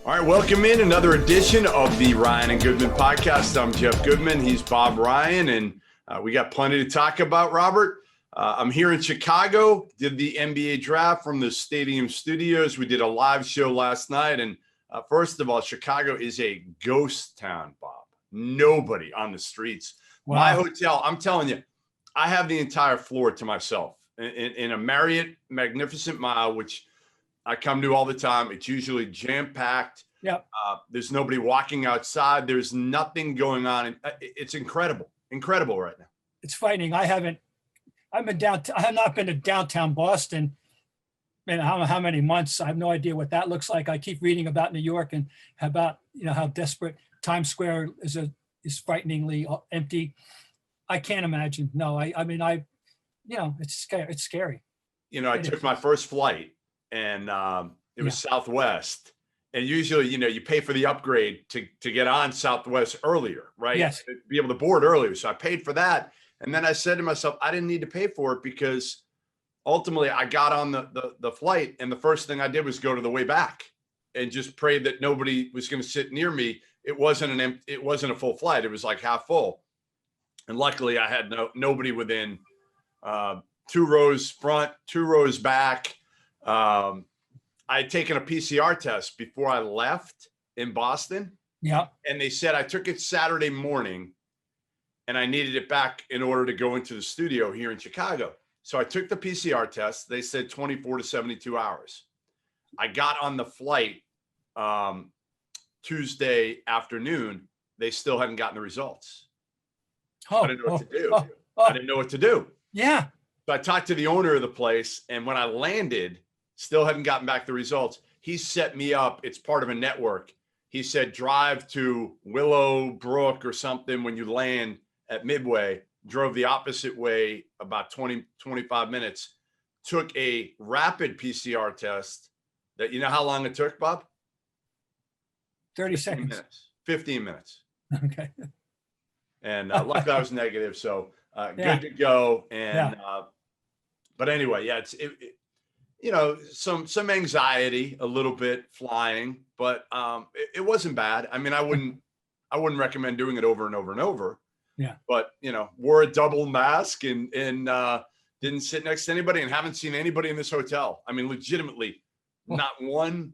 All right, welcome in another edition of the Ryan and Goodman podcast. I'm Jeff Goodman. He's Bob Ryan, and we got plenty to talk about, Robert. I'm here in Chicago, did the NBA draft from the Stadium Studios. We did a live show last night, and first of all, Chicago is a ghost town, Bob. Nobody on the streets. Wow. My hotel, I'm telling you, I have the entire floor to myself in a Marriott Magnificent Mile, which I come to all the time. It's usually jam-packed. Yep. There's nobody walking outside. There's nothing going on. It's incredible right now. It's frightening. I have not been to downtown Boston in I don't know how many months. I have no idea what that looks like. I keep reading about New York and about how desperate Times Square is frighteningly empty. I can't imagine. No, it's scary. It's scary. I took my first flight. And it was Southwest. And usually, you pay for the upgrade to get on Southwest earlier, right? Yes. To be able to board earlier. So I paid for that. And then I said to myself, I didn't need to pay for it because ultimately I got on the flight. And the first thing I did was go to the way back and just prayed that nobody was going to sit near me. It wasn't a full flight. It was like half full. And luckily I had nobody within 2 rows front, 2 rows back. I had taken a PCR test before I left in Boston. Yeah. And they said I took it Saturday morning and I needed it back in order to go into the studio here in Chicago. So I took the PCR test. They said 24 to 72 hours. I got on the flight Tuesday afternoon. They still hadn't gotten the results. I didn't know what to do. I didn't know what to do. Yeah. So I talked to the owner of the place, and when I landed, still hadn't gotten back the results. He set me up. It's part of a network. He said, drive to Willowbrook or something when you land at Midway. Drove the opposite way about 20, 25 minutes. Took a rapid PCR test that, you know how long it took, Bob? 30 seconds. Minutes. 15 minutes. Okay. And luckily I was negative. So good to go. And, but anyway, some anxiety a little bit flying, but it wasn't bad. I mean, I wouldn't recommend doing it over and over and over. Yeah. But wore a double mask and didn't sit next to anybody and haven't seen anybody in this hotel. I mean, legitimately, not one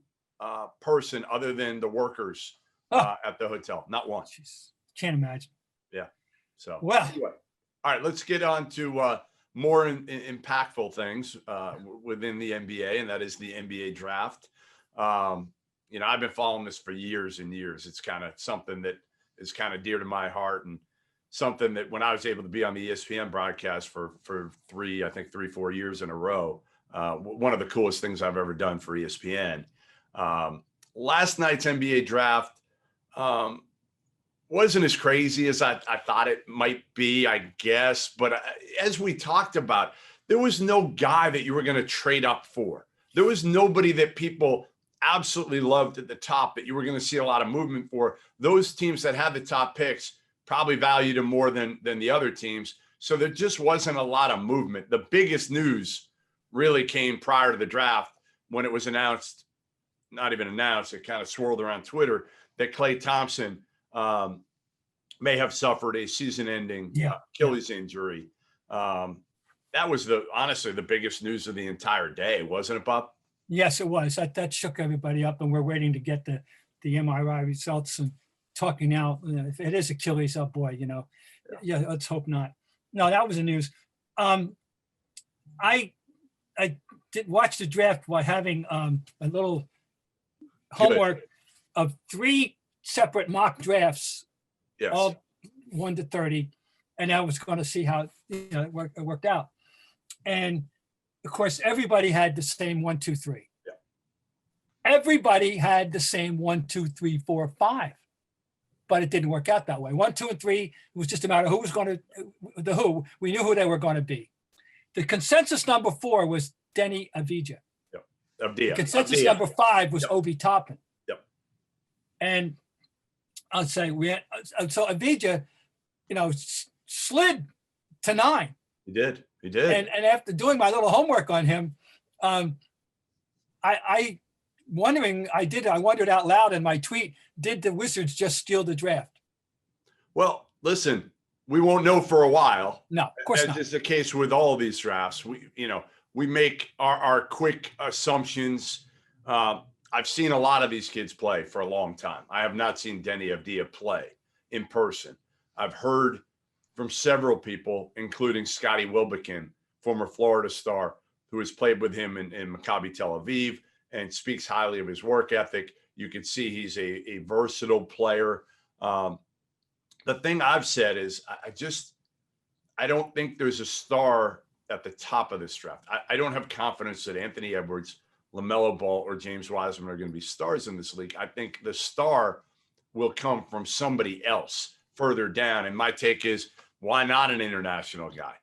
person other than the workers at the hotel. Not one. Jeez. Can't imagine. Yeah. So anyway. All right, let's get on to more impactful things within the NBA, and that is the NBA draft. I've been following this for years and years. It's kind of something that is kind of dear to my heart, and something that when I was able to be on the ESPN broadcast for 3-4 years in a row, one of the coolest things I've ever done for ESPN. Last night's NBA draft wasn't as crazy as I thought it might be, I guess. But as we talked about, there was no guy that you were going to trade up for. There was nobody that people absolutely loved at the top that you were going to see a lot of movement for. Those teams that had the top picks probably valued him more than the other teams. So there just wasn't a lot of movement. The biggest news really came prior to the draft when it was announced, not even announced, it kind of swirled around Twitter, that Klay Thompson may have suffered a season-ending Achilles injury. That was honestly the biggest news of the entire day, wasn't it, Bob? Yes, it was. That shook everybody up, and we're waiting to get the MRI results and talking now. If it is Achilles, oh boy, let's hope not. No, that was the news. I did watch the draft while having a little homework of 3 separate mock drafts, all 1 to 30, and I was going to see how it worked out. And of course, everybody had the same 1, 2, 3. Yeah. Everybody had the same 1, 2, 3, 4, 5, but it didn't work out that way. 1, 2, and 3. It was just a matter of who was going to We knew who they were going to be. The consensus number 4 was Denny Avdija. Yep. Avdija. Consensus number 5 was Obi Toppin. Yep. And I'll say so Avdija, slid to 9. He did. And after doing my little homework on him, I wondering, I wondered out loud in my tweet, did the Wizards just steal the draft? Well, listen, we won't know for a while. No, of course not. As is the case with all of these drafts. We make our quick assumptions. I've seen a lot of these kids play for a long time. I have not seen Deni Avdija play in person. I've heard from several people, including Scotty Wilbekin, former Florida star, who has played with him in Maccabi Tel Aviv and speaks highly of his work ethic. You can see he's a versatile player. The thing I've said is I don't think there's a star at the top of this draft. I don't have confidence that Anthony Edwards, LaMelo Ball, or James Wiseman are going to be stars in this league. I think the star will come from somebody else further down. And my take is, why not an international guy?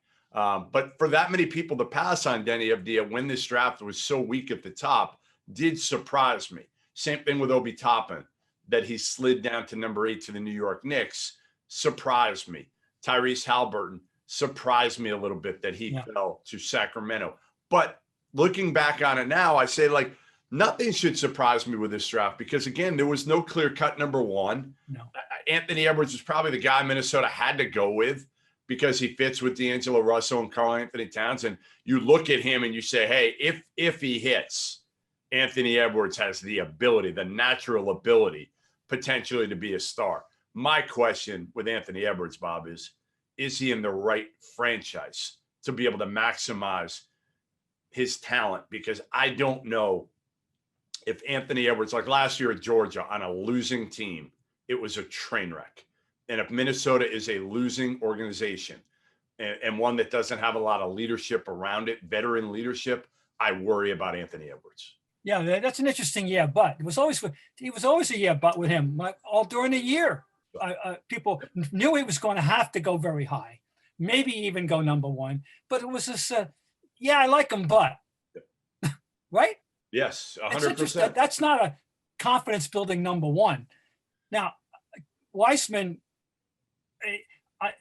But for that many people to pass on Deni Avdija when this draft was so weak at the top did surprise me. Same thing with Obi Toppin, that he slid down to number 8 to the New York Knicks, surprised me. Tyrese Halliburton surprised me a little bit that he fell to Sacramento. But looking back on it now, I say, like, nothing should surprise me with this draft because, again, there was no clear-cut number 1. No. Anthony Edwards was probably the guy Minnesota had to go with because he fits with D'Angelo Russell and Karl Anthony Towns. And you look at him and you say, hey, if he hits, Anthony Edwards has the ability, the natural ability, potentially to be a star. My question with Anthony Edwards, Bob, is he in the right franchise to be able to maximize his talent? Because I don't know if Anthony Edwards, like last year at Georgia on a losing team, it was a train wreck. And if Minnesota is a losing organization and one that doesn't have a lot of leadership around it, veteran leadership, I worry about Anthony Edwards. Yeah, that's an interesting but. He was always a but with him. All during the year, people knew he was going to have to go very high, maybe even go number 1. But it was this, I like him, but right? Yes, 100%. That's not a confidence building number 1. Now, Weissman,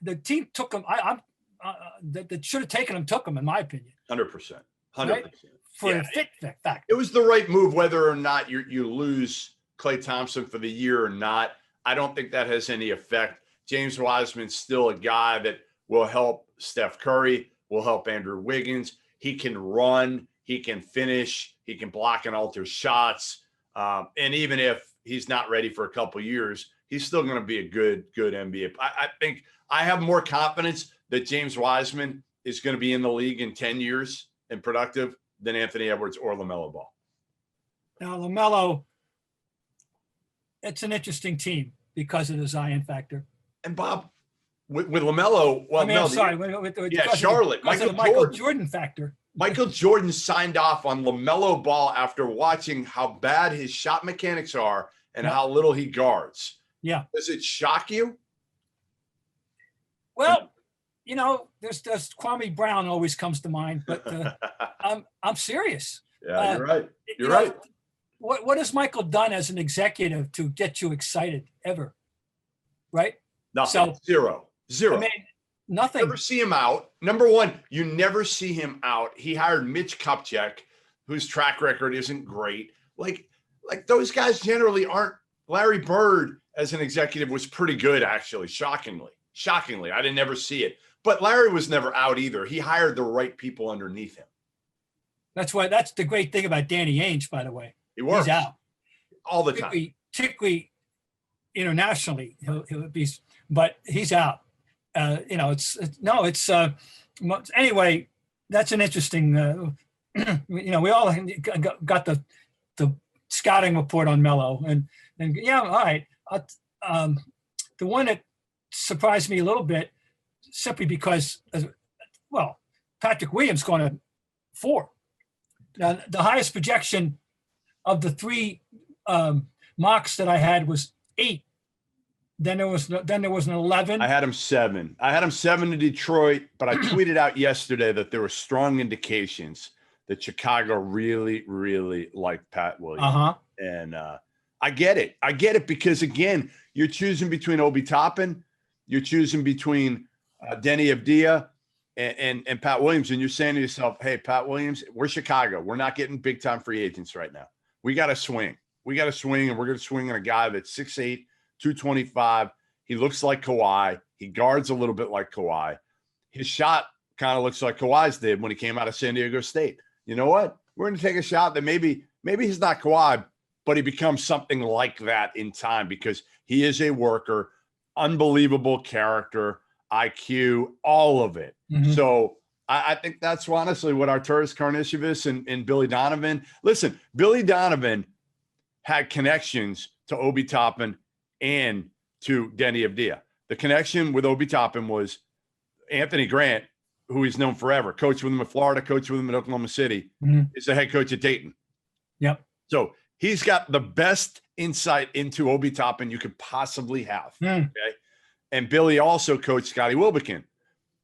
the team took him. That should have taken him, took him, in my opinion. 100%. Right? For a fit factor. It was the right move, whether or not you lose Klay Thompson for the year or not. I don't think that has any effect. James Wiseman's still a guy that will help Steph Curry, will help Andrew Wiggins. He can run, he can finish, he can block and alter shots. And even if he's not ready for a couple of years, he's still going to be a good NBA. I think I have more confidence that James Wiseman is going to be in the league in 10 years and productive than Anthony Edwards or LaMelo Ball. Now, LaMelo, it's an interesting team because of the Zion factor. And Bob, with LaMelo, well, I'm sorry. Charlotte, Michael Jordan factor. Michael Jordan signed off on LaMelo Ball after watching how bad his shot mechanics are and how little he guards. Yeah. Does it shock you? Well, there's Kwame Brown always comes to mind, but I'm serious. Yeah, you're right. You're right. What has Michael done as an executive to get you excited ever? Right? Nothing. Zero. I mean, nothing. You never see him out. Number 1, you never see him out. He hired Mitch Kupchak, whose track record isn't great. Like those guys generally aren't. Larry Bird as an executive was pretty good, actually, shockingly. I didn't ever see it. But Larry was never out either. He hired the right people underneath him. That's the great thing about Danny Ainge, by the way. He's out all the time. Particularly internationally, he'll be, but he's out. Anyway, that's an interesting. We all got the scouting report on Melo, and all right. The one that surprised me a little bit, simply because, Patrick Williams going to 4. Now, the highest projection of the 3 mocks that I had was 8. Then there was an 11. I had him 7. I had him 7 to Detroit, but I tweeted out yesterday that there were strong indications that Chicago really, really liked Pat Williams. And I get it because, again, you're choosing between Obi Toppin, you're choosing between Deni Avdija and Pat Williams, and you're saying to yourself, hey, Pat Williams, we're Chicago. We're not getting big-time free agents right now. we got to swing. We got to swing, and we're going to swing on a guy that's 6'8", 225. He looks like Kawhi. He guards a little bit like Kawhi. His shot kind of looks like Kawhi's did when he came out of San Diego State. You know what? We're going to take a shot that maybe he's not Kawhi, but he becomes something like that in time because he is a worker, unbelievable character, IQ, all of it. Mm-hmm. So I think that's honestly what Arturas Karnisovas and Billy Donovan. Listen, Billy Donovan had connections to Obi Toppin and to Denny Avdia. The connection with Obi Toppin was Anthony Grant, who he's known forever, coached with him in Florida, coached with him in Oklahoma City, is the head coach at Dayton. Yep. So he's got the best insight into Obi Toppin you could possibly have. Okay. And Billy also coached Scotty Wilbekin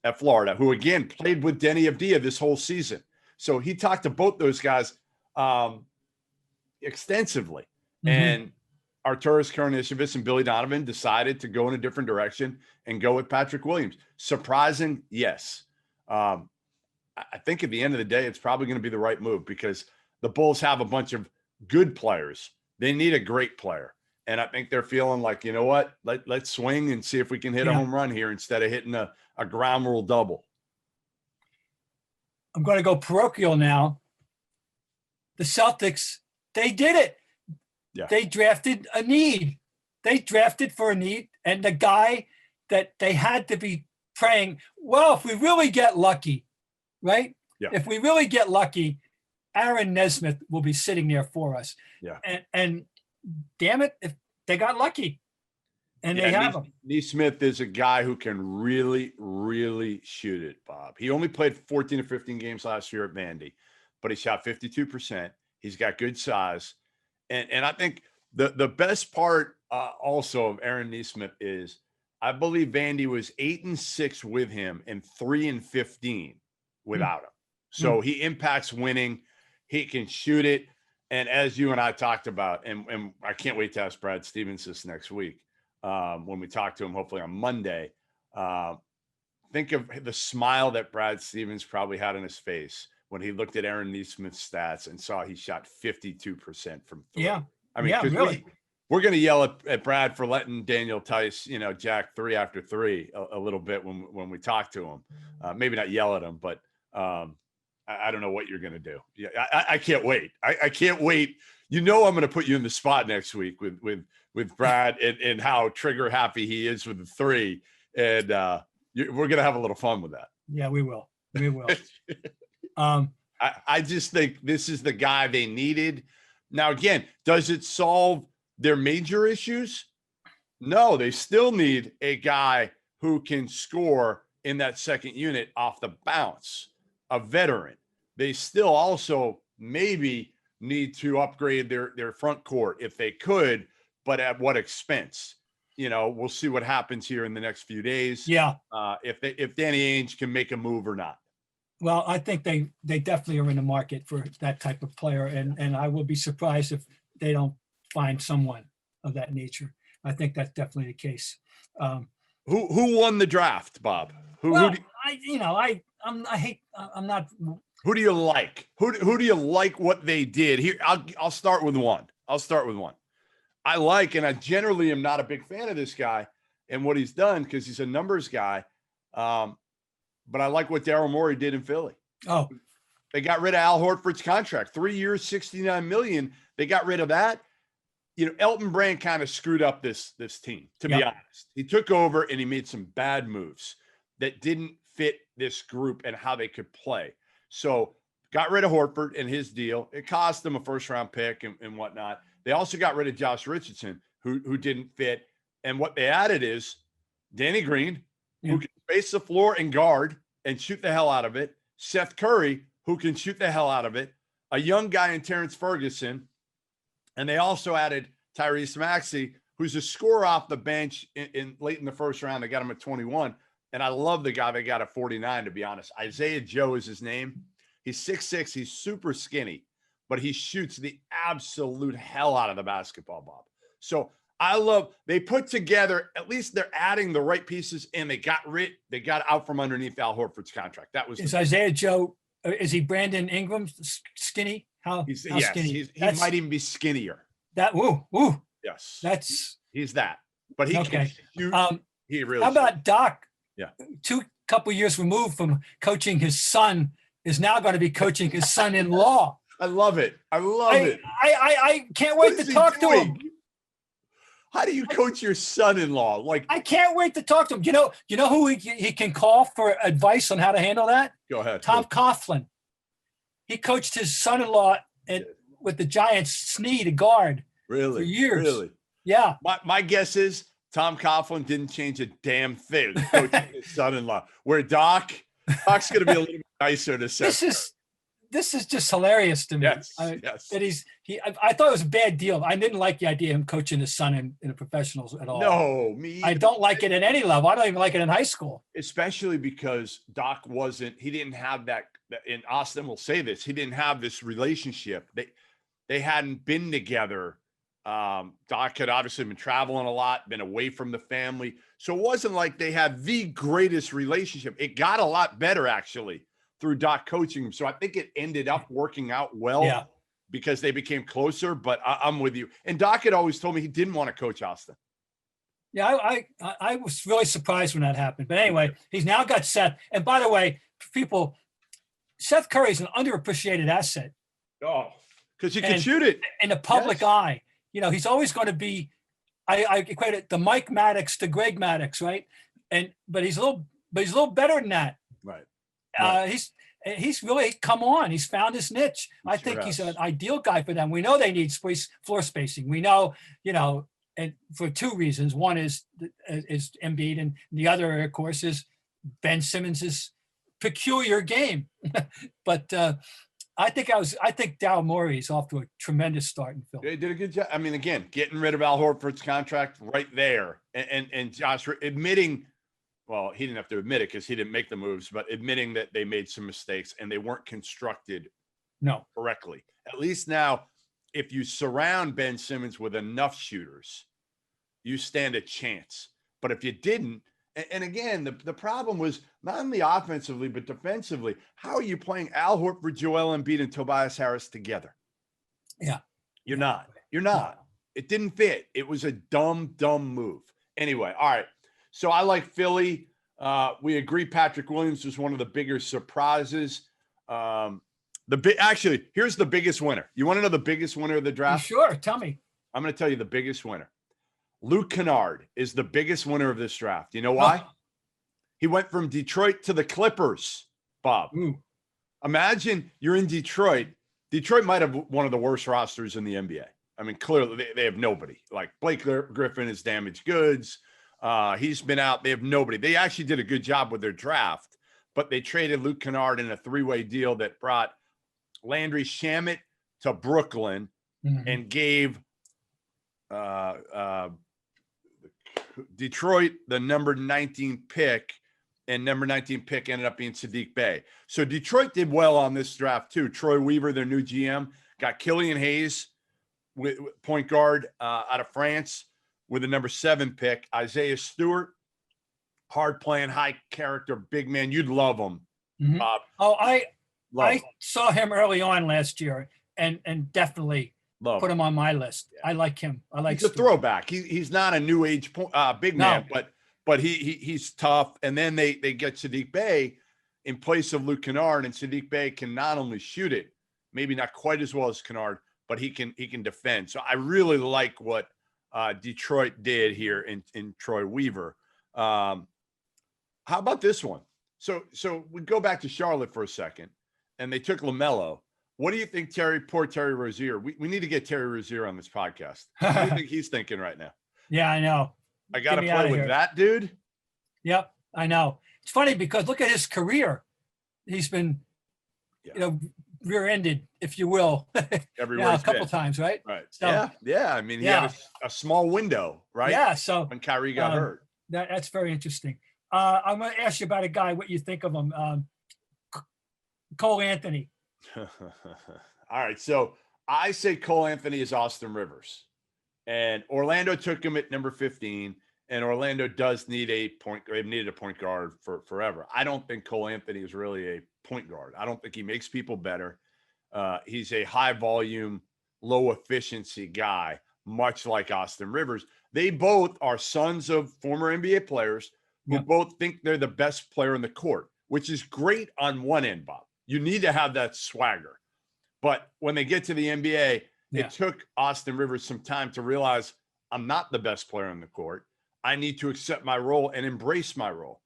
at Florida, who again played with Denny Avdia this whole season. So he talked to both those guys extensively. And Arturas Karnisovas and Billy Donovan decided to go in a different direction and go with Patrick Williams. Surprising, yes. I think at the end of the day, it's probably going to be the right move because the Bulls have a bunch of good players. They need a great player. And I think they're feeling like, you know what, let's swing and see if we can hit a home run here instead of hitting a ground rule double. I'm going to go parochial now. The Celtics, they did it. Yeah. They drafted a need. They drafted for a need, and the guy that they had to be praying, well, if we really get lucky, right? Yeah. If we really get lucky, Aaron Nesmith will be sitting there for us. Yeah. And damn it, if they got lucky. And they have him. Nesmith is a guy who can really, really shoot it, Bob. He only played 14 or 15 games last year at Vandy, but he shot 52%. He's got good size. And I think the best part also of Aaron Nesmith is I believe Vandy was 8-6 with him and 3-15 without him. So he impacts winning. He can shoot it. And as you and I talked about, and I can't wait to ask Brad Stevens this next week when we talk to him, hopefully on Monday. Think of the smile that Brad Stevens probably had on his face when he looked at Aaron Nesmith's stats and saw he shot 52% from three. Yeah. I mean, yeah, really. we're going to yell at Brad for letting Daniel Tice, jack 3 after 3 a little bit when we talk to him. Maybe not yell at him, but I don't know what you're going to do. Yeah, I can't wait. I can't wait. I'm going to put you in the spot next week with Brad and how trigger happy he is with the 3. And we're going to have a little fun with that. Yeah, we will. We will. I just think this is the guy they needed. Now, again, does it solve their major issues? No, they still need a guy who can score in that second unit off the bounce, a veteran. They still also maybe need to upgrade their front court if they could, but at what expense? We'll see what happens here in the next few days. Yeah. If Danny Ainge can make a move or not. Well, I think they definitely are in the market for that type of player, and I will be surprised if they don't find someone of that nature. I think that's definitely the case. Who won the draft, Bob? I'm not. Who do you like? Who do you like what they did here? I'll start with one. I like, and I generally am not a big fan of this guy and what he's done because he's a numbers guy. But I like what Daryl Morey did in Philly. Oh, they got rid of Al Horford's contract, 3 years, $69 million. They got rid of that. Elton Brand kind of screwed up this team, to be honest. He took over and he made some bad moves that didn't fit this group and how they could play. So got rid of Horford and his deal. It cost them a first-round pick and whatnot. They also got rid of Josh Richardson, who didn't fit. And what they added is Danny Green, who can space the floor and guard and shoot the hell out of it. Seth Curry, who can shoot the hell out of it. A young guy in Terrence Ferguson. And they also added Tyrese Maxey, who's a scorer off the bench in late in the first round. They got him at 21. And I love the guy they got at 49, to be honest. Isaiah Joe is his name. He's 6'6". He's super skinny, but he shoots the absolute hell out of the basketball, Bob. So they put together, at least they're adding the right pieces, and they got out from underneath Al Horford's contract. Is Isaiah Joe, is he Brandon Ingram skinny? How Yes, skinny? he might even be skinnier. Ooh. Yes, That's he's that. But he can okay. shoot. He really. How about Doc? Yeah. Couple years removed from coaching his son, is now going to be coaching his son-in-law. I love it. I love it. I can't wait to talk to him. How do you coach your son-in-law? Like, I can't wait to talk to him. You know who he can call for advice on how to handle that? Go ahead. Tom Coughlin. He coached his son-in-law with the Giants, Snee, to guard. Really? For years. Really? Yeah. My guess is Tom Coughlin didn't change a damn thing coaching his son-in-law. Where Doc's going to be a little bit nicer to say. This is just hilarious to me. Yes. That I thought it was a bad deal. I didn't like the idea of him coaching his son in the professionals at all. No, me. I don't like it at any level. I don't even like it in high school. Especially because Doc he didn't have that, and Austin will say this, he didn't have this relationship. They hadn't been together. Doc had obviously been traveling a lot, been away from the family. So it wasn't like they had the greatest relationship. It got a lot better, actually, through Doc coaching him. So I think it ended up working out well because they became closer, but I'm with you. And Doc had always told me he didn't want to coach Austin. Yeah, I was really surprised when that happened. But anyway, he's now got Seth. And by the way, people, Seth Curry is an underappreciated asset. Oh, because he can shoot it. In the public eye. He's always going to be, I equate it, the Mike Maddox to Greg Maddox, right? But he's a little better than that. Right. He's really come on. He's found his niche. I think he's an ideal guy for them. We know they need floor spacing. We know, and for two reasons. One is Embiid, and the other, of course, is Ben Simmons's peculiar game. But I think Daryl Morey is off to a tremendous start in Phil. They did a good job. I mean, again, getting rid of Al Horford's contract right there, and Josh admitting. Well, he didn't have to admit it because he didn't make the moves, but admitting that they made some mistakes and they weren't constructed correctly. At least now, if you surround Ben Simmons with enough shooters, you stand a chance. But if you didn't, and again, the problem was not only offensively, but defensively. How are you playing Al Horford, Joel Embiid, and Tobias Harris together? Yeah. You're not. It didn't fit. It was a dumb move. Anyway, all right. So I like Philly. We agree Patrick Williams was one of the bigger surprises. Actually, here's the biggest winner. You want to know the biggest winner of the draft? Sure, tell me. I'm going to tell you the biggest winner. Luke Kennard is the biggest winner of this draft. You know why? He went from Detroit to the Clippers, Bob. Imagine you're in Detroit. Detroit might have one of the worst rosters in the NBA. I mean, clearly they have nobody. Like Blake Griffin is damaged goods. He's been out. They have nobody. They actually did a good job with their draft, but they traded Luke Kennard in a three-way deal that brought Landry Shamet to Brooklyn and gave Detroit the number 19 pick, and number 19 pick ended up being Sadiq Bey. So Detroit did well on this draft too. Troy Weaver, their new GM, got Killian Hayes, with point guard out of France, with the number 7 pick. Isaiah Stewart, hard playing, high character, big man. You'd love him. I saw him early on last year and definitely put him on my list. Yeah. I like him. He's a throwback. He's not a new age big man, but he's tough. And then they get Sadiq Bey in place of Luke Kennard, and Sadiq Bey can not only shoot it, maybe not quite as well as Kennard, but he can defend. So I really like what Detroit did here in Troy Weaver. How about this one? So we go back to Charlotte for a second, and they took LaMelo. What do you think, poor Terry Rozier? We need to get Terry Rozier on this podcast. What do you think he's thinking right now? Yeah, I know. I got to play with that dude? Yep, I know. It's funny because look at his career. He's been, rear-ended, if you will, everywhere a couple times, right? Right. So, yeah. I mean, he had a small window, right? Yeah. So when Kyrie got hurt. That's very interesting. I'm going to ask you about a guy, what you think of him. Cole Anthony. All right. So I say Cole Anthony is Austin Rivers, and Orlando took him at number 15, and Orlando does need they've needed a point guard for forever. I don't think Cole Anthony is really a point guard. I don't think he makes people better. He's a high volume, low efficiency guy, much like Austin Rivers. They both are sons of former NBA players who both think they're the best player in the court, which is great on one end, Bob. You need to have that swagger. But when they get to the NBA, it took Austin Rivers some time to realize I'm not the best player on the court. I need to accept my role and embrace my role.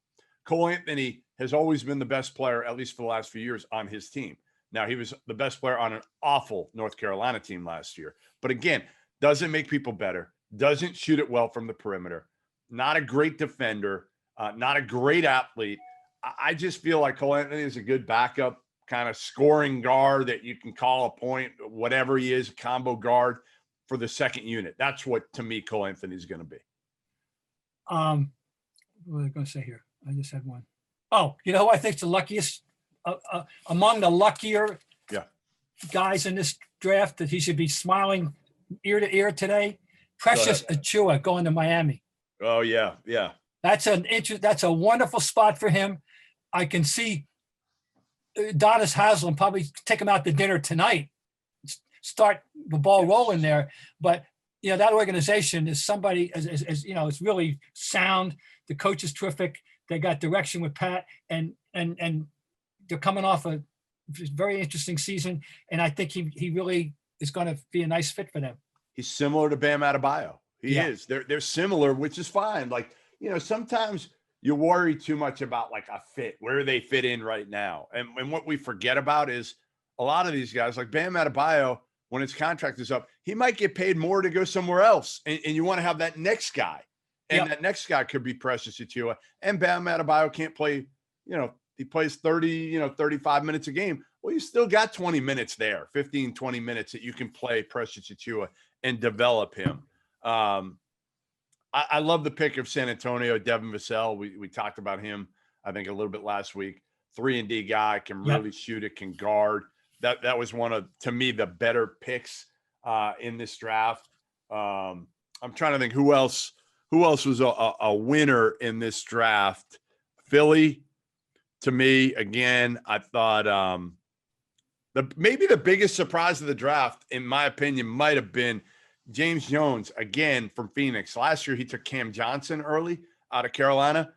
Cole Anthony has always been the best player, at least for the last few years, on his team. Now, he was the best player on an awful North Carolina team last year. But again, doesn't make people better, doesn't shoot it well from the perimeter, not a great defender, not a great athlete. I just feel like Cole Anthony is a good backup kind of scoring guard that you can call a point, whatever he is, a combo guard for the second unit. That's what, to me, Cole Anthony is going to be. What was I going to say here? I just had one. Oh, you know who I think's the luckiest among the luckier guys in this draft that he should be smiling ear to ear today? Precious Achiuwa going to Miami. Oh yeah, yeah. That's a wonderful spot for him. I can see Donis Haslem probably take him out to dinner tonight, start the ball rolling there. But you know, that organization is somebody as you know, it's really sound. The coach is terrific. They got direction with Pat, and they're coming off a very interesting season. And I think he really is going to be a nice fit for them. He's similar to Bam Adebayo. He is. They're similar, which is fine. Like, you know, sometimes you worry too much about like a fit, where they fit in right now. And what we forget about is a lot of these guys, like Bam Adebayo, when his contract is up, he might get paid more to go somewhere else. And you want to have that next guy. And that next guy could be Precious Achiuwa. And Bam Adebayo can't play, you know, he plays 35 minutes a game. Well, you still got 20 minutes there, 15, 20 minutes that you can play Precious Achiuwa and develop him. I love the pick of San Antonio, Devin Vassell. We talked about him, I think, a little bit last week. 3-and-D guy, can really shoot it, can guard. That was one of, to me, the better picks in this draft. I'm trying to think who else was a winner in this draft. Philly, to me, again, I thought maybe the biggest surprise of the draft, in my opinion, might have been James Jones, again, from Phoenix. Last year, he took Cam Johnson early out of Carolina.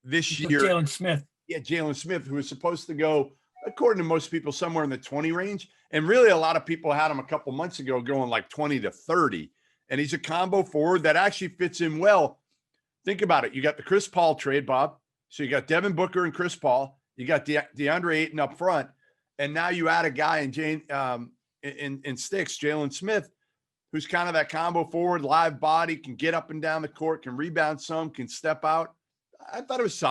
This year, Jalen Smith. Yeah, Jalen Smith, who was supposed to go, according to most people, somewhere in the 20 range. And really, a lot of people had him a couple months ago going like 20 to 30. And he's a combo forward that actually fits in well. Think about it. You got the Chris Paul trade, Bob. So you got Devin Booker and Chris Paul. You got DeAndre Ayton up front. And now you add a guy in Sticks, Jalen Smith, who's kind of that combo forward, live body, can get up and down the court, can rebound some, can step out. I thought it was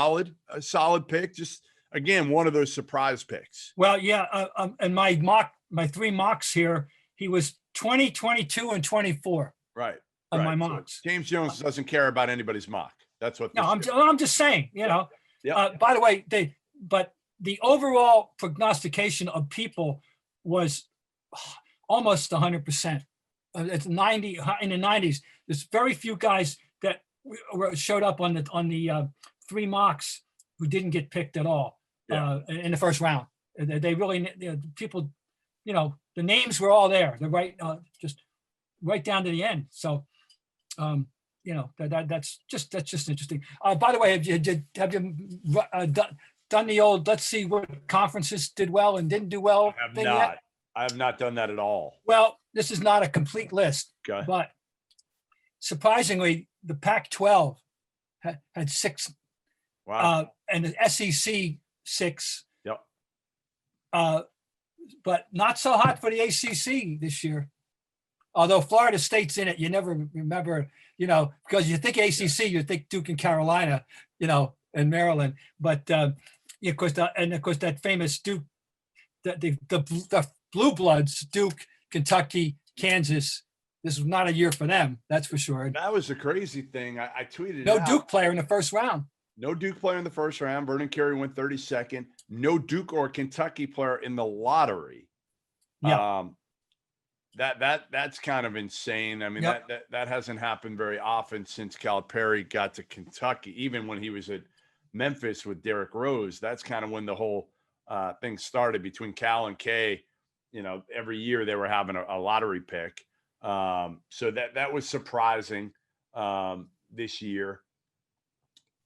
a solid pick. Just, again, one of those surprise picks. Well, yeah. And my three mocks here, he was 20, 22, and 24. Right. On my mocks. So James Jones doesn't care about anybody's mock. That's what. No, I'm just saying, you know. By the way, but the overall prognostication of people was almost 100%. It's 90 in the 90s. There's very few guys that showed up on the three mocks who didn't get picked at all in the first round. They really, people, you know, the names were all there. They're right, just right down to the end. So, you know, that's just interesting. By the way, have you done the old, let's see what conferences did well and didn't do well? I have not done that at all. Well, this is not a complete list, but surprisingly, the Pac-12 had 6. Wow. And the SEC 6. Yep. But not so hot for the ACC this year. Although Florida State's in it, you never remember, you know, because you think ACC, you think Duke and Carolina, you know, and Maryland. But of course, that famous Duke, the Blue Bloods, Duke, Kentucky, Kansas. This was not a year for them, that's for sure. That was the crazy thing. I tweeted no Duke player in the first round. No Duke player in the first round. Vernon Carey went 32nd. No Duke or Kentucky player in the lottery. Yeah. That's kind of insane. I mean, that hasn't happened very often since Calipari got to Kentucky. Even when he was at Memphis with Derrick Rose, that's kind of when the whole things started between Cal and K. Every year they were having a lottery pick. So that was surprising this year.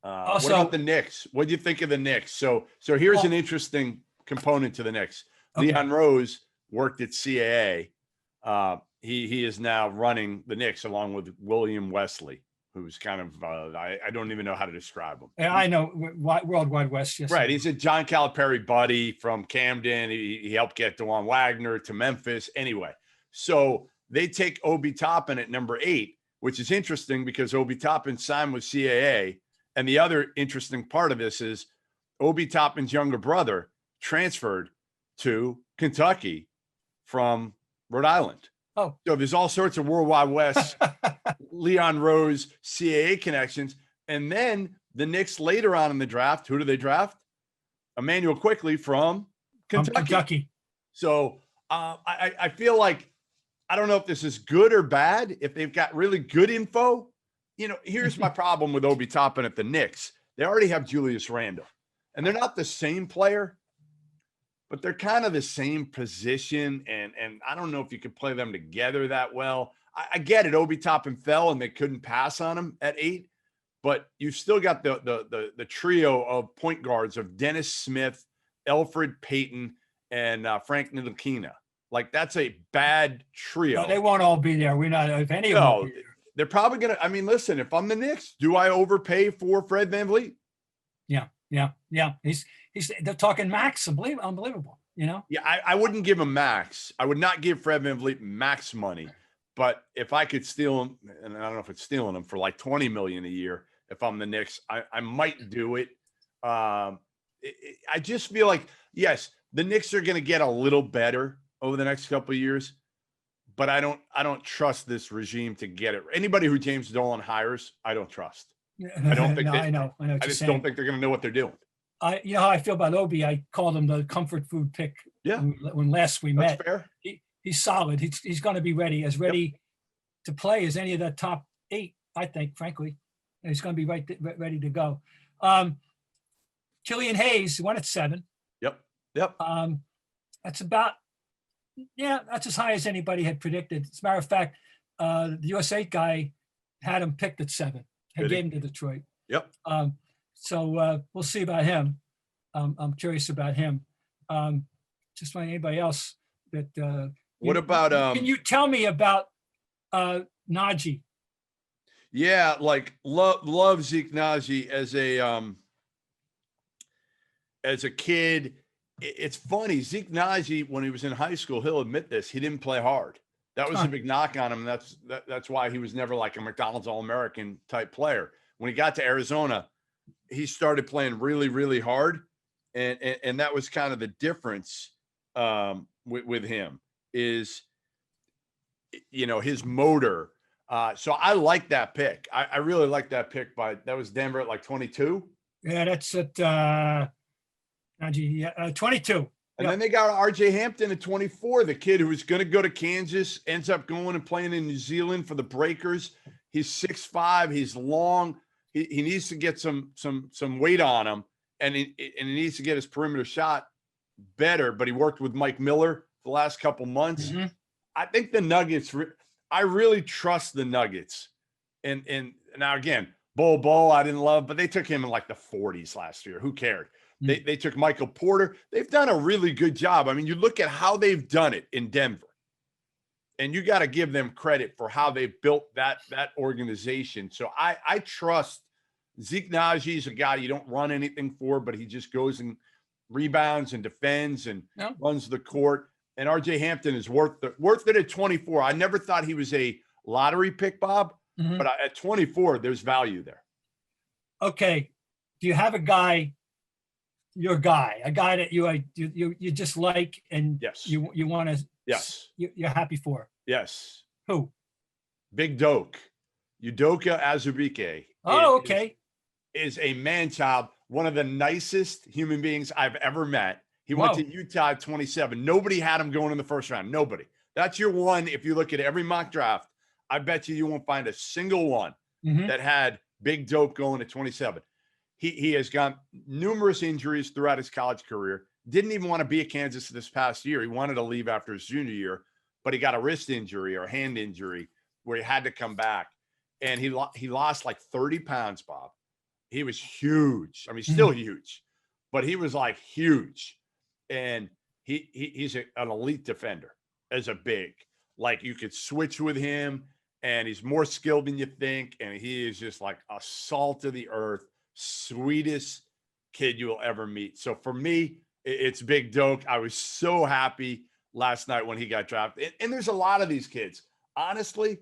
What about the Knicks? What do you think of the Knicks? So here's an interesting component to the Knicks. Okay. Leon Rose worked at CAA. He is now running the Knicks along with William Wesley, who's kind of I don't even know how to describe him. Yeah, I know, World Wide West. Yes, right. He's a John Calipari buddy from Camden. He helped get DeJuan Wagner to Memphis. Anyway, so they take Obi Toppin at number 8, which is interesting because Obi Toppin signed with CAA. And the other interesting part of this is Obi Toppin's younger brother transferred to Kentucky from Rhode Island. Oh, so there's all sorts of World Wide West, Leon Rose, CAA connections. And then the Knicks later on in the draft, who do they draft? Emmanuel Quickley from Kentucky. So I feel like, I don't know if this is good or bad. If they've got really good info, here's my problem with Obi Toppin at the Knicks. They already have Julius Randle, and they're not the same player, but they're kind of the same position. And I don't know if you could play them together that well. I get it. Obi Toppin fell and they couldn't pass on him at 8, but you've still got the trio of point guards of Dennis Smith, Elfrid Payton, and Frank Ntilikina. Like, that's a bad trio. No, they won't all be there. We're not, if any of them will be there. They're probably going to, listen, if I'm the Knicks, do I overpay for Fred VanVleet? Yeah. They're talking max. Unbelievable. Yeah, I wouldn't give him max. I would not give Fred VanVleet max money. But if I could steal him, and I don't know if it's stealing him for like $20 million a year, if I'm the Knicks, I might do it. I just feel like, yes, the Knicks are going to get a little better over the next couple of years, but I don't trust this regime to get it. Anybody who James Dolan hires, I don't trust. I don't think I know. I just don't think they're going to know what they're doing. You know how I feel about Obi. I called him the comfort food pick. Yeah. When last we met. Fair. He's solid. He's going to be ready to play as any of the top 8. I think, frankly, and he's going to be ready to go. Killian Hayes won at 7. Yep. That's about. Yeah, that's as high as anybody had predicted. As a matter of fact, the USA guy had him picked at 7. He gave him to Detroit. Yep. So we'll see about him. I'm curious about him. Just like anybody else that. What about? Can you tell me about Najee? Yeah, like love Zeke Najee as a kid. It's funny. Zeke Najee, when he was in high school, he'll admit this. He didn't play hard. That was a big knock on him. That's why he was never like a McDonald's All-American type player. When he got to Arizona, he started playing really, really hard, and that was kind of the difference with him is, his motor. So I like that pick. I really like that pick. That was Denver at like 22. Yeah, that's at. 22. And then they got RJ Hampton at 24, the kid who was going to go to Kansas, ends up going and playing in New Zealand for the Breakers. He's 6'5", he's long. He needs to get some weight on him, and he needs to get his perimeter shot better, but he worked with Mike Miller the last couple months. Mm-hmm. I think the Nuggets, I really trust the Nuggets. And now again, Bol I didn't love, but they took him in like the 40s last year. Who cared? They took Michael Porter. They've done a really good job. You look at how they've done it in Denver, and you got to give them credit for how they've built that organization. So I trust Zeke Najee is a guy you don't run anything for, but he just goes and rebounds and defends and runs the court. And RJ Hampton is worth it at 24. I never thought he was a lottery pick, Bob, but at 24, there's value there. Okay. Do you have a guy that you just like, and yes, you want to, yes, you're happy for? Yes. Who? Big Doke. Udoka Azubuike. Oh, okay. Is a man-child, one of the nicest human beings I've ever met. He went to Utah at 27. Nobody had him going in the first round. Nobody. That's your one. If you look at every mock draft, I bet you won't find a single one that had Big Dope going at 27. He has got numerous injuries throughout his college career, didn't even want to be at Kansas this past year. He wanted to leave after his junior year, but he got a wrist injury or a hand injury where he had to come back. And he lost like 30 pounds, Bob. He was huge. I mean, still huge, but he was like huge. And he's an elite defender as a big. Like, you could switch with him, and he's more skilled than you think. And he is just like a salt of the earth, sweetest kid you will ever meet. So for me, it's Big Doke. I was so happy last night when he got drafted. And there's a lot of these kids. Honestly,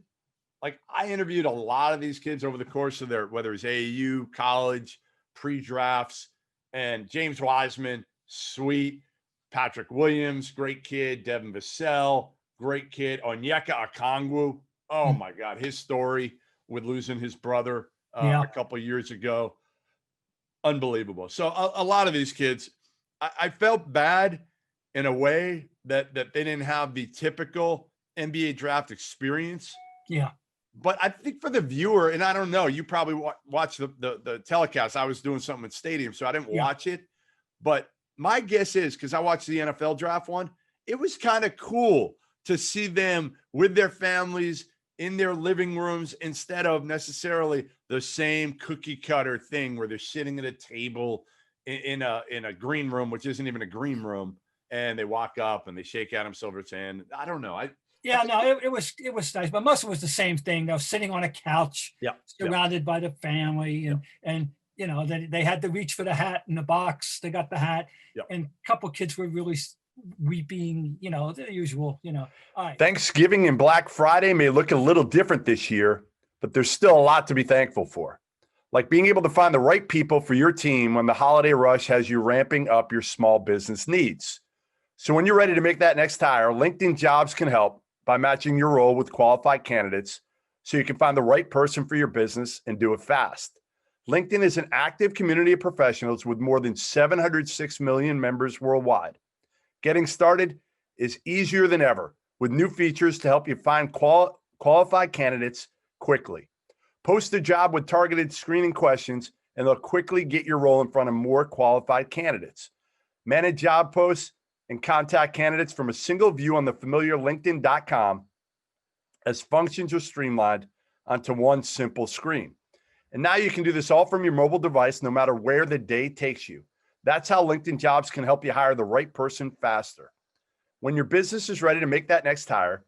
like, I interviewed a lot of these kids over the course of their, whether it's AAU, college, pre-drafts, and James Wiseman, sweet. Patrick Williams, great kid. Devin Vassell, great kid. Onyeka Okongwu, oh my God, his story with losing his brother a couple of years ago, unbelievable. So a lot of these kids, I felt bad in a way that they didn't have the typical NBA draft experience. Yeah. But I think for the viewer, and I don't know, you probably watched the telecast. I was doing something at Stadium, so I didn't watch it. But my guess is, because I watched the NFL draft one, it was kind of cool to see them with their families in their living rooms instead of necessarily the same cookie cutter thing where they're sitting at a table in a green room, which isn't even a green room, and they walk up and they shake Adam Silver's hand. I don't know. It was nice, but most of it was the same thing. They were sitting on a couch, surrounded by the family, and you know, they had to reach for the hat in the box. They got the hat, and a couple kids were really weeping. You know, the usual. You know, all right. Thanksgiving and Black Friday may look a little different this year, but there's still a lot to be thankful for, like being able to find the right people for your team when the holiday rush has you ramping up your small business needs. So when you're ready to make that next hire, LinkedIn Jobs can help by matching your role with qualified candidates so you can find the right person for your business and do it fast. LinkedIn is an active community of professionals with more than 706 million members worldwide. Getting started is easier than ever with new features to help you find qualified candidates quickly. Post a job with targeted screening questions, and they'll quickly get your role in front of more qualified candidates. Manage job posts and contact candidates from a single view on the familiar LinkedIn.com as functions are streamlined onto one simple screen. And now you can do this all from your mobile device, no matter where the day takes you. That's how LinkedIn Jobs can help you hire the right person faster. When your business is ready to make that next hire,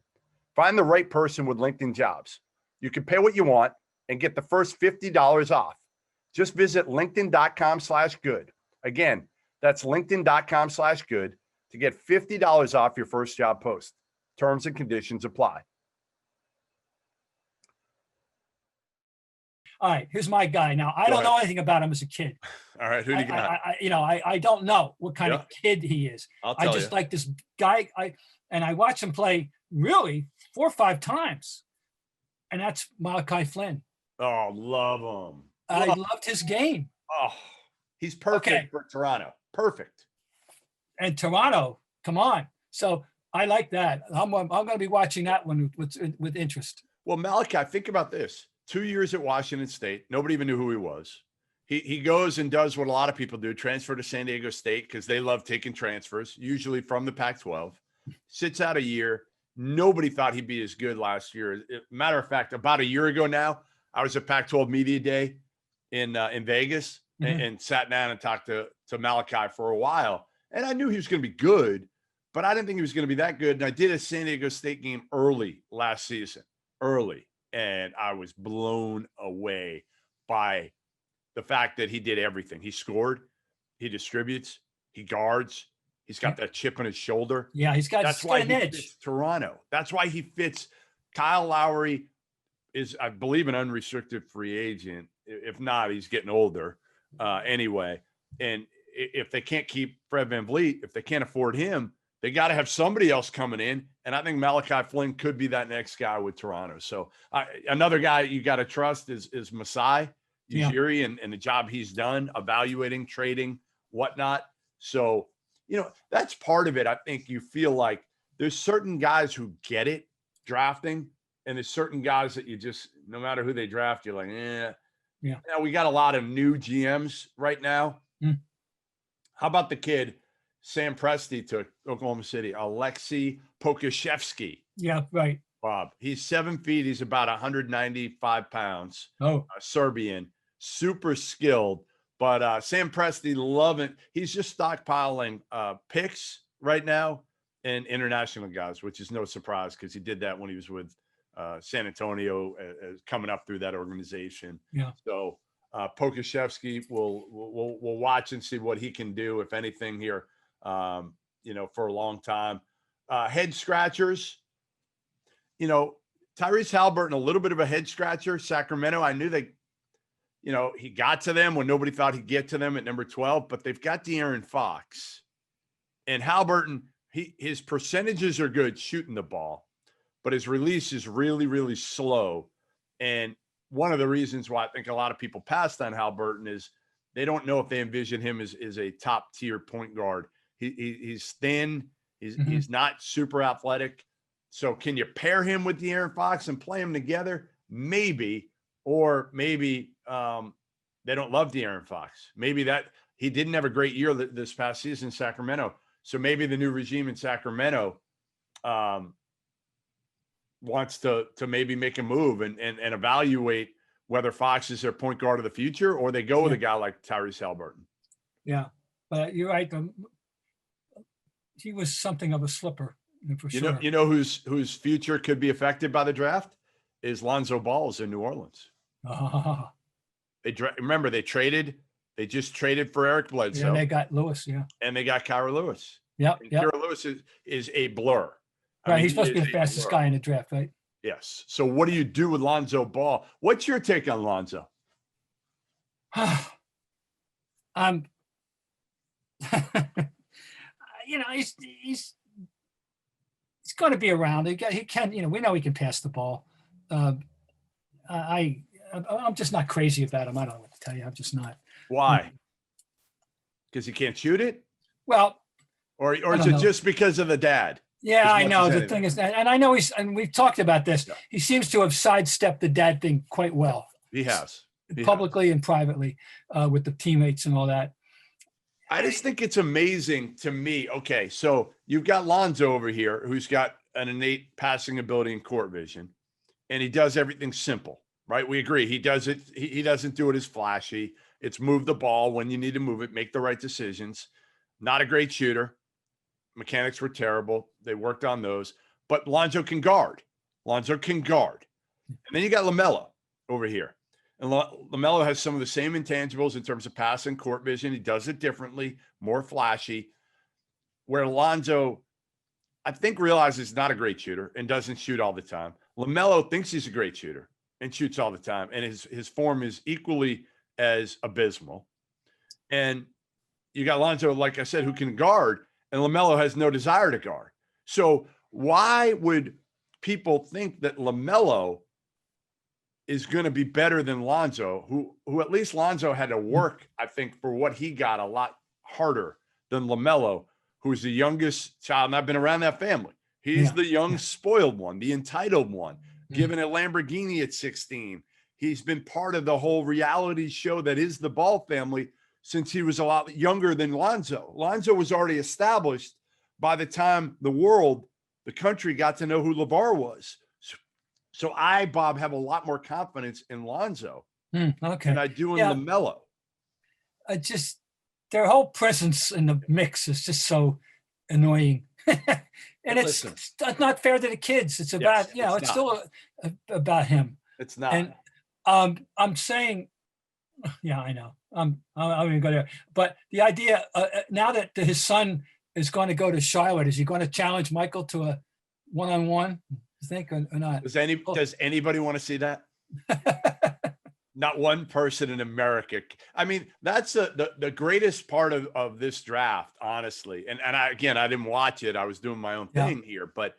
find the right person with LinkedIn Jobs. You can pay what you want and get the first $50 off. Just visit linkedin.com/good. Again, that's linkedin.com/good to get $50 off your first job post. Terms and conditions apply. All right, here's my guy. Now, I don't know anything about him as a kid. All right, who do you got? I don't know what kind of kid he is. I just like this guy. I watched him play really 4 or 5 times, and that's Malachi Flynn. Oh, love him. I loved his game. Oh, he's perfect for Toronto. Perfect. And Toronto, come on. So I like that. I'm going to be watching that one with interest. Well, Malachi, think about this. 2 years at Washington State. Nobody even knew who he was. He goes and does what a lot of people do, transfer to San Diego State because they love taking transfers, usually from the Pac-12. Sits out a year. Nobody thought he'd be as good last year. Matter of fact, about a year ago now, I was at Pac-12 Media Day in Vegas and sat down and talked to Malachi for a while. And I knew he was going to be good, but I didn't think he was going to be that good. And I did a San Diego State game early last season, and I was blown away by the fact that he did everything. He scored, he distributes, he guards, he's got that chip on his shoulder. Yeah, That's why an he edge. fits Toronto. That's why he fits. Kyle Lowry is, I believe, an unrestricted free agent. If not, he's getting older anyway. And if they can't keep Fred VanVleet, if they can't afford him, they got to have somebody else coming in. And I think Malachi Flynn could be that next guy with Toronto. So another guy you got to trust is Masai Ujiri and the job he's done, evaluating, trading, whatnot. So, that's part of it. I think you feel like there's certain guys who get it drafting, and there's certain guys that you just, no matter who they draft, you're like, Yeah. Now, we got a lot of new GMs right now. How about the kid Sam Presti to Oklahoma City, Alexei Pokashevsky. Yeah, right. Bob, he's 7 feet. He's about 195 pounds. Oh, Serbian, super skilled. But Sam Presti, loving. He's just stockpiling picks right now and international guys, which is no surprise because he did that when he was with San Antonio, coming up through that organization. Yeah. So Pokashevsky, we'll watch and see what he can do, if anything, here. For a long time. Head scratchers. Tyrese Halliburton, a little bit of a head scratcher. Sacramento, I knew he got to them when nobody thought he'd get to them at number 12, but they've got De'Aaron Fox. And Halliburton, his percentages are good shooting the ball, but his release is really, really slow. And one of the reasons why I think a lot of people passed on Halliburton is they don't know if they envision him as a top-tier point guard. He's thin. He's not super athletic. So can you pair him with De'Aaron Fox and play them together? Maybe. Or maybe they don't love De'Aaron Fox. Maybe that he didn't have a great year this past season in Sacramento. So maybe the new regime in Sacramento wants to maybe make a move and evaluate whether Fox is their point guard of the future, or they go with a guy like Tyrese Halliburton. Yeah, but you're right. He was something of a slipper, for sure. You know whose future could be affected by the draft is Lonzo Ball's in New Orleans. Remember they just traded for Eric Bledsoe. Yeah, they got Lewis. Yeah, and they got Kyra Lewis. Yeah, Kyra Lewis is a blur. Right, he's supposed to be the fastest guy in the draft, right? Yes. So what do you do with Lonzo Ball? What's your take on Lonzo? He's going to be around. He can, we know he can pass the ball. I'm just not crazy about him. I don't know what to tell you. I'm just not. Why? Because he can't shoot it? Well, or is it just because of the dad? Yeah, I know. The thing is, and I know and we've talked about this. Yeah. He seems to have sidestepped the dad thing quite well. He has. Publicly and privately with the teammates and all that. I just think it's amazing to me. Okay, so you've got Lonzo over here who's got an innate passing ability and court vision, and he does everything simple, right? We agree. He does it. He doesn't do it as flashy. It's move the ball when you need to move it, make the right decisions. Not a great shooter. Mechanics were terrible. They worked on those. But Lonzo can guard. And then you got LaMelo over here. And LaMelo has some of the same intangibles in terms of pass and court vision. He does it differently, more flashy. Where Lonzo, I think, realizes he's not a great shooter and doesn't shoot all the time. LaMelo thinks he's a great shooter and shoots all the time. And his form is equally as abysmal. And you got Lonzo, like I said, who can guard, and LaMelo has no desire to guard. So why would people think that LaMelo is going to be better than Lonzo, who at least Lonzo had to work, I think, for what he got a lot harder than LaMelo, who's the youngest child, and I've been around that family. He's the young, spoiled one, the entitled one, given a Lamborghini at 16. He's been part of the whole reality show that is the Ball family since he was a lot younger than Lonzo. Lonzo was already established by the time the country got to know who LeVar was. So I, Bob, have a lot more confidence in Lonzo than I do in LaMelo. Their whole presence in the mix is just so annoying. And it's not fair to the kids. It's about, it's still about him. It's not. And I'm saying, I know. I'm going to go there. But the idea, now that his son is going to go to Charlotte, is he going to challenge Michael to a one-on-one, you think, or not? Does anybody want to see that? Not one person in America. I mean, that's the greatest part of this draft, honestly. And I didn't watch it. I was doing my own thing here. But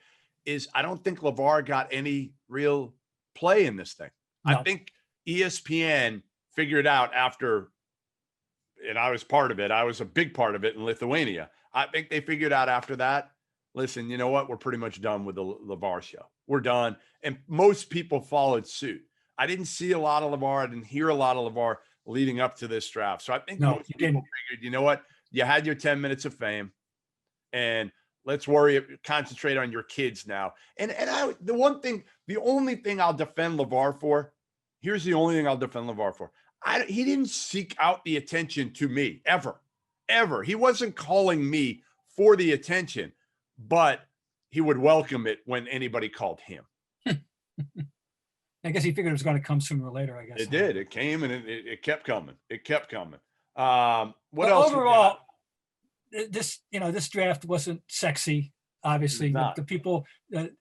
I don't think LeVar got any real play in this thing. No. I think ESPN figured out after, and I was part of it. I was a big part of it in Lithuania. I think they figured out after that, listen, you know what? We're pretty much done with the LeVar show. We're done. And most people followed suit. I didn't see a lot of LeVar. I didn't hear a lot of LeVar leading up to this draft. So I think most people figured, you know what? You had your 10 minutes of fame. and let's concentrate on your kids now. And the only thing I'll defend LeVar for, here's the only thing I'll defend LeVar for. He didn't seek out the attention to me ever. He wasn't calling me for the attention, but he would welcome it when anybody called him. I guess he figured it was going to come sooner or later, I guess. It did. It came and it kept coming. What else? Overall, this draft wasn't sexy, obviously. The people, you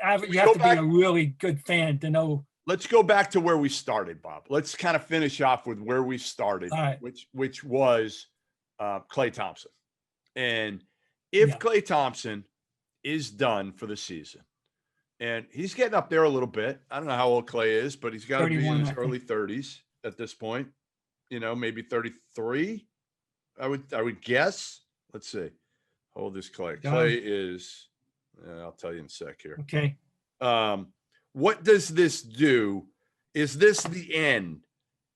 have to be a really good fan to know. Let's go back to where we started, Bob. Let's kind of finish off with where we started, right. which was Klay Thompson. And if Klay Thompson is done for the season, and he's getting up there a little bit. I don't know how old Klay is, but he's got to be in his early 30s at this point. Maybe 33. I would guess. Let's see. How old is Klay? Klay is. I'll tell you in a sec here. Okay. What does this do? Is this the end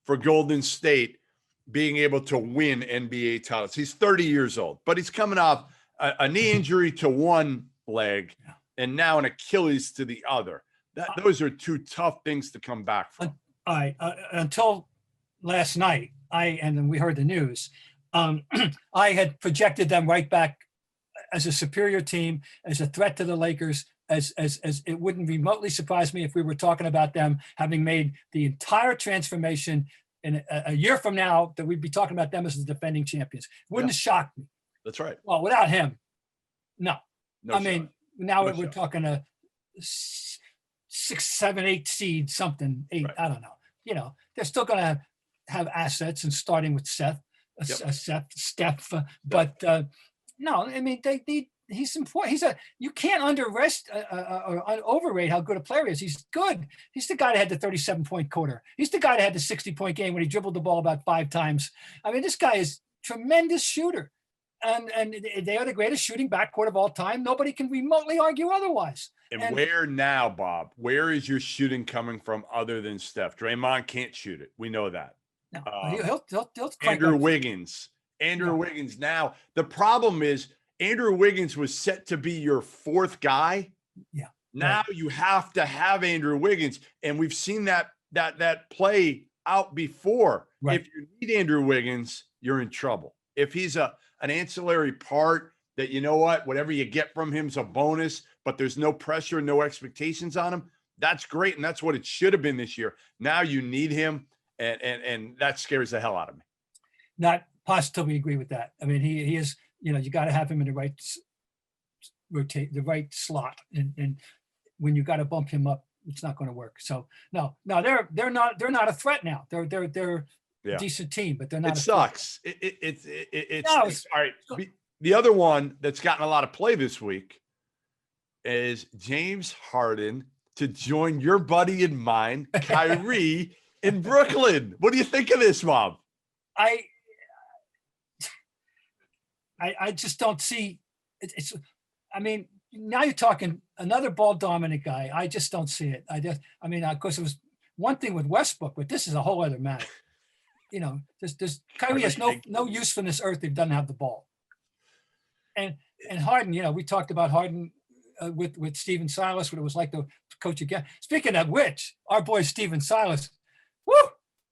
for Golden State being able to win NBA titles? He's 30 years old, but he's coming off a knee injury to one leg. And now an Achilles to the other. Those are two tough things to come back from. All right. Until last night, and then we heard the news. I had projected them right back as a superior team, as a threat to the Lakers, as it wouldn't remotely surprise me if we were talking about them having made the entire transformation in a year from now, that we'd be talking about them as the defending champions. Wouldn't have shocked me. That's right. Well, without him, no. I mean. Shot. Now we're talking a 6, 7, 8 seed, something 8. Right. I don't know. They're still going to have assets, and starting with Steph. But no, I mean he's important. You can't overrate how good a player he is. He's good. He's the guy that had the 37-point quarter. He's the guy that had the 60-point game when he dribbled the ball about 5 times. I mean, this guy is a tremendous shooter. And they are the greatest shooting backcourt of all time. Nobody can remotely argue otherwise. And where now, Bob? Where is your shooting coming from other than Steph? Draymond can't shoot it. We know that. No, he'll Andrew Wiggins. Wiggins. Now, the problem is Andrew Wiggins was set to be your 4th guy. Yeah. Now you have to have Andrew Wiggins. And we've seen that play out before. Right. If you need Andrew Wiggins, you're in trouble. If he's an ancillary part that, whatever you get from him is a bonus, but there's no pressure, no expectations on him, that's great. And that's what it should have been this year. Now you need him. And that scares the hell out of me. Not positively agree with that. I mean, he is, you got to have him in the right slot. And when you got to bump him up, it's not going to work. So no, they're not a threat now. They're a decent team, but they're not. It sucks. It's all right. The other one that's gotten a lot of play this week is James Harden to join your buddy and mine, Kyrie, in Brooklyn. What do you think of this, Bob? I just don't see it's. I mean, now you're talking another ball dominant guy. I just don't see it. Of course, it was one thing with Westbrook, but this is a whole other matter. Kyrie has no use for this earth if he doesn't have the ball. And Harden, we talked about Harden with Stephen Silas, what it was like to coach again. Speaking of which, our boy Stephen Silas, woo!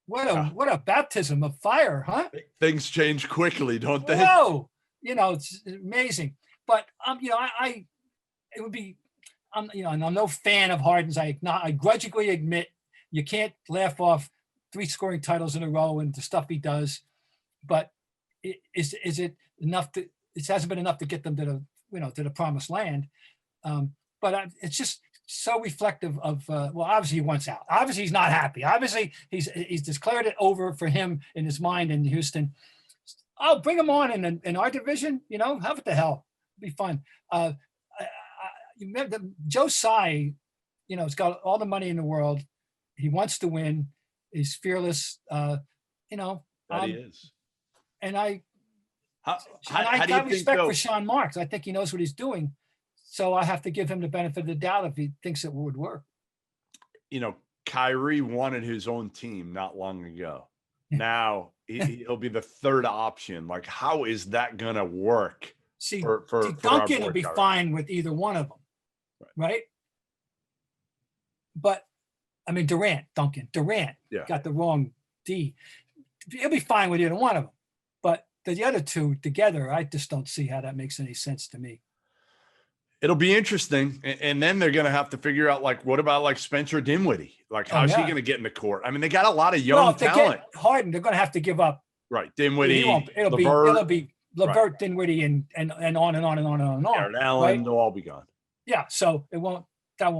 What a baptism of fire, huh? Things change quickly, don't they? Whoa! It's amazing. But it would be, I'm no fan of Harden's. I grudgingly admit you can't laugh off 3 scoring titles in a row and the stuff he does, but is it enough to? It hasn't been enough to get them to the promised land. But it's just so reflective of. Obviously he wants out. Obviously he's not happy. Obviously he's declared it over for him in his mind in Houston. I'll bring him on in our division. Have it the hell. It'll be fun. You remember Joe Tsai? He's got all the money in the world. He wants to win. He's fearless. That he is. And I got respect for Sean Marks. I think he knows what he's doing. So I have to give him the benefit of the doubt if he thinks it would work. Kyrie wanted his own team not long ago. Now He'll be the third option. Like, how is that going to work? See, for Duncan will be fine with either one of them, right? But I mean, Durant got the wrong D. He'll be fine with either one of them. But the other two together, I just don't see how that makes any sense to me. It'll be interesting. And then they're going to have to figure out, like, what about like Spencer Dinwiddie? Like, how's he going to get in the court? I mean, they got a lot of young talent. Harden, they're going to have to give up. Right. Dinwiddie. It'll be LeVert, Dinwiddie, and on and on and on and on. Aaron Allen, they'll all be gone. Yeah. So he won't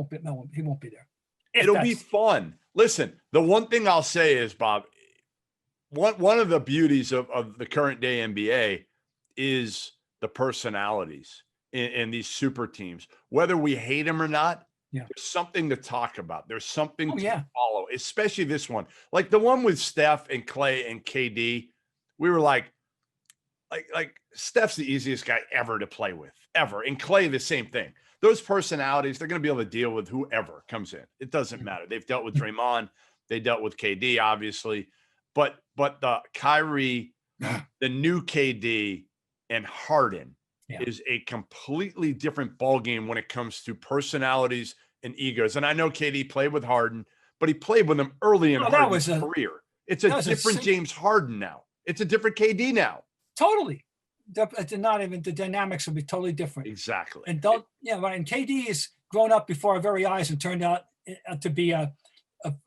be there. It'll be fun. Listen, the one thing I'll say is, Bob, one of the beauties of the current day NBA is the personalities in these super teams. Whether we hate them or not, there's something to talk about. There's something to follow, especially this one. Like the one with Steph and Clay and KD, we were like Steph's the easiest guy ever to play with, ever. And Clay, the same thing. Those personalities, they're going to be able to deal with whoever comes in. It doesn't matter. They've dealt with Draymond. They dealt with KD, obviously. But the Kyrie, the new KD, and Harden is a completely different ballgame when it comes to personalities and egos. And I know KD played with Harden, but he played with him early in Harden's career. It's a different James Harden now. It's a different KD now. Totally. Not even the dynamics will be totally different. Exactly. And and KD is grown up before our very eyes and turned out to be a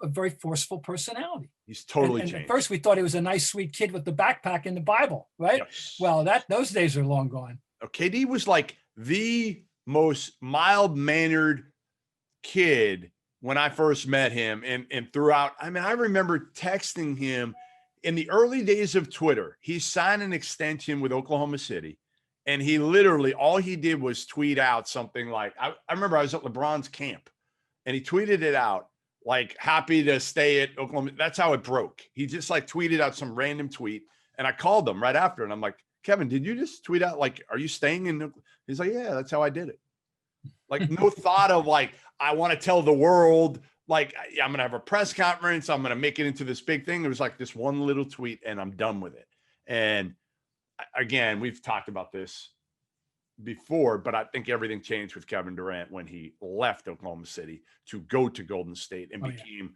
very forceful personality. He's totally changed. At first, we thought he was a nice, sweet kid with the backpack in the Bible, right? Yes. Well, those days are long gone. KD was like the most mild-mannered kid when I first met him, and throughout. I mean, I remember texting him in the early days of Twitter. He signed an extension with Oklahoma City, and he literally, all he did was tweet out something like, I remember I was at LeBron's camp, and he tweeted it out like, happy to stay at Oklahoma. That's how it broke. He just like tweeted out some random tweet, and I called him right after, and I'm like, Kevin, did you just tweet out, like, are you staying in? He's like, yeah, that's how I did it. Like, no thought of like, I want to tell the world, like, I'm going to have a press conference. I'm going to make it into this big thing. There was like this one little tweet and I'm done with it. And again, we've talked about this before, but I think everything changed with Kevin Durant when he left Oklahoma City to go to Golden State and became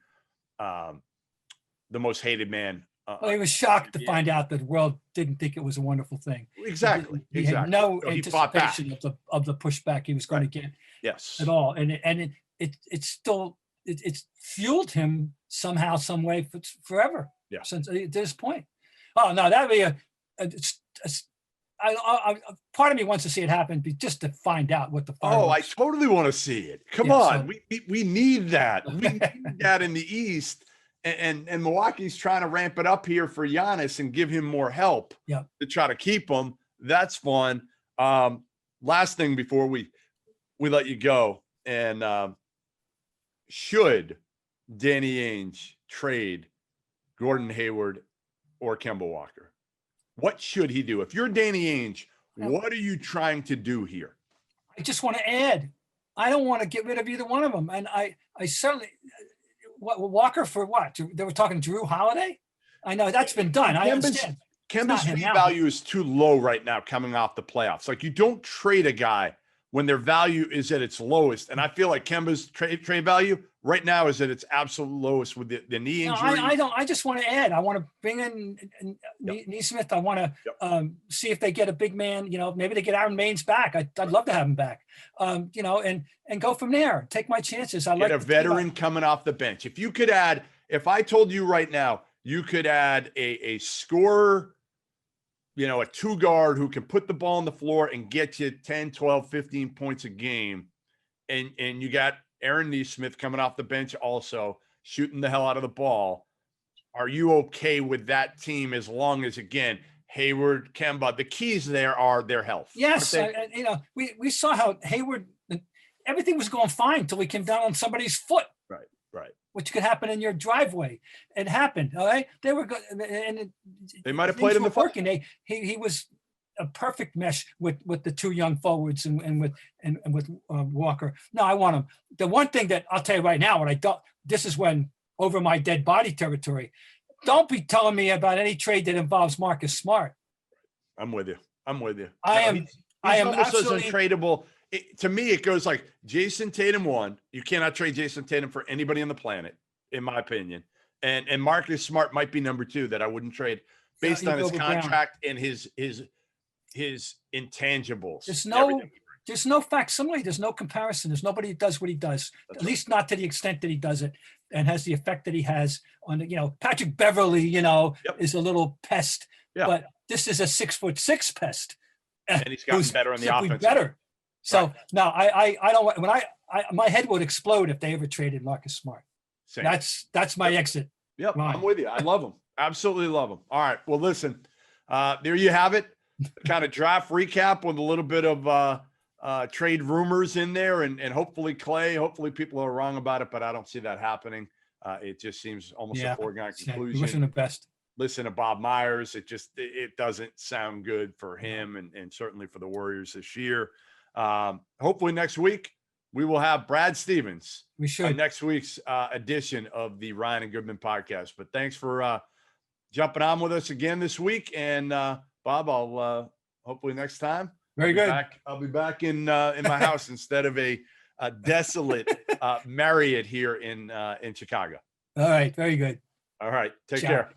the most hated man. He was shocked to find out that the world didn't think it was a wonderful thing. Exactly. He had no anticipation of the pushback he was going to get. Yes. At all. And it's still, it's fueled him somehow, some way forever. Yeah. Since this point. Oh no, that'd be part of me wants to see it happen, just to find out what the. I totally want to see it. Come on, we need that. We need that in the East, and Milwaukee's trying to ramp it up here for Giannis and give him more help. To try to keep him. That's fun. Last thing before we let you go, and should Danny Ainge trade Gordon Hayward or Kemba Walker? What should he do? If you're Danny Ainge, what are you trying to do here? I just want to add. I don't want to get rid of either one of them. And I certainly, Walker for what? They were talking Drew Holiday? I know that's been done. I understand. Kemba's fee value is too low right now coming off the playoffs. Like, you don't trade a guy when their value is at its lowest. And I feel like Kemba's trade value right now is at its absolute lowest with the knee injury. I just want to add, I want to bring in Nesmith. I want to see if they get a big man, maybe they get Aaron Maines back. I'd love to have him back, and go from there. Take my chances. I like a veteran coming off the bench. If you could add, if I told you right now, you could add a scorer, a two guard who can put the ball on the floor and get you 10, 12, 15 points a game. And you got Aaron Nesmith coming off the bench also shooting the hell out of the ball. Are you okay with that team as long as, again, Hayward, Kemba, the keys there are their health? Yes. We saw how Hayward, everything was going fine until he came down on somebody's foot. Right. Which could happen in your driveway. It happened. All right. They were good. And they might have played in the working. He was a perfect mesh with the two young forwards and with Walker. No, I want him. The one thing that I'll tell you right now, this is when over my dead body territory, don't be telling me about any trade that involves Marcus Smart. I'm with you. I am Almost as absolutely untradeable. To me, it goes like Jason Tatum 1. You cannot trade Jason Tatum for anybody on the planet, in my opinion. And Marcus Smart might be number 2 that I wouldn't trade based on his contract and his intangibles. There's no facsimile. There's no comparison. There's nobody that does what he does, at least not to the extent that he does it and has the effect that he has on the, Patrick Beverly, is a little pest, but this is a 6'6" pest. And he's gotten better on the offense. Better. So no, I don't, my head would explode if they ever traded Marcus Smart. Same. That's my exit. Yep. I'm with you. I love him. Absolutely love him. All right. Well, listen, there you have it. Kind of draft recap with a little bit of, trade rumors in there and hopefully people are wrong about it, but I don't see that happening. It just seems almost a foregone conclusion. Wishing the best. Listen to Bob Myers. It doesn't sound good for him and certainly for the Warriors this year. Hopefully next week we will have Brad Stevens. We should. Next week's edition of the Ryan and Goodman podcast. But thanks for jumping on with us again this week. And Bob, I'll hopefully next time. Very good. I'll be back in my house instead of a desolate Marriott here in Chicago. All right. Very good. All right. Take Ciao. care.